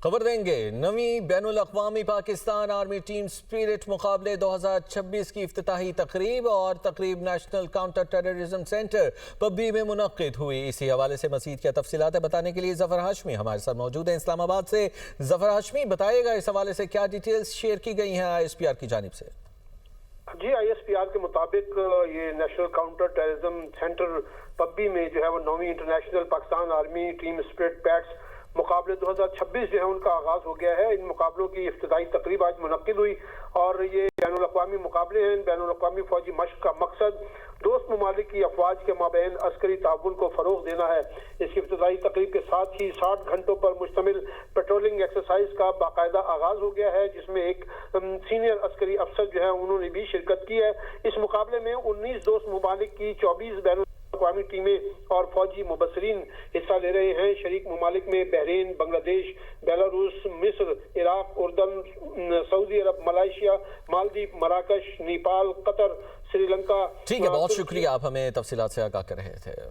خبر دیں گے نویں بین الاقوامی پاکستان آرمی ٹیم سپیرٹ مقابلے 2026 کی افتتاحی تقریب اور تقریب national counter terrorism centre Pabbi میں منعقد ہوئی۔ اسی حوالے سے مزید کیا تفصیلات بتانے کے لیے ظفر ہاشمی ہمارے ساتھ موجود ہیں اسلام آباد سے۔ ظفر ہاشمی بتائے گا اس حوالے سے کیا ڈیٹیلز شیئر کی گئی ہیں ISPR کی جانب سے؟ جی ISPR کے مطابق یہ national counter terrorism centre Pabbi میں جو ہے وہ نویں international Pakistan army team spirit pets مقابلے 2026 جو ہے ان کا آغاز ہو گیا ہے۔ ان مقابلوں کی افتتاحی تقریب آج منعقد ہوئی اور یہ بین الاقوامی مقابلے ہیں۔ بین الاقوامی فوجی مشق کا مقصد دوست ممالک کی افواج کے مابین عسکری تعاون کو فروغ دینا ہے۔ اس کی افتتاحی تقریب کے ساتھ ہی 60 گھنٹوں پر مشتمل پیٹرولنگ ایکسرسائز کا باقاعدہ آغاز ہو گیا ہے، جس میں ایک سینئر عسکری افسر جو ہے انہوں نے بھی شرکت کی ہے۔ اس مقابلے میں 19 دوست ممالک کی 24 بین الاقوامی ٹیمیں اور فوجی مبصرین حصہ لے رہے ہیں۔ شریک ممالک میں بحرین، بنگلہ دیش، بیلاروس، مصر، عراق، اردن، سعودی عرب، ملائیشیا، مالدیپ، مراکش، نیپال، قطر، سری لنکا۔ ٹھیک ہے، بہت شکریہ، آپ ہمیں تفصیلات سے آگاہ کر رہے تھے۔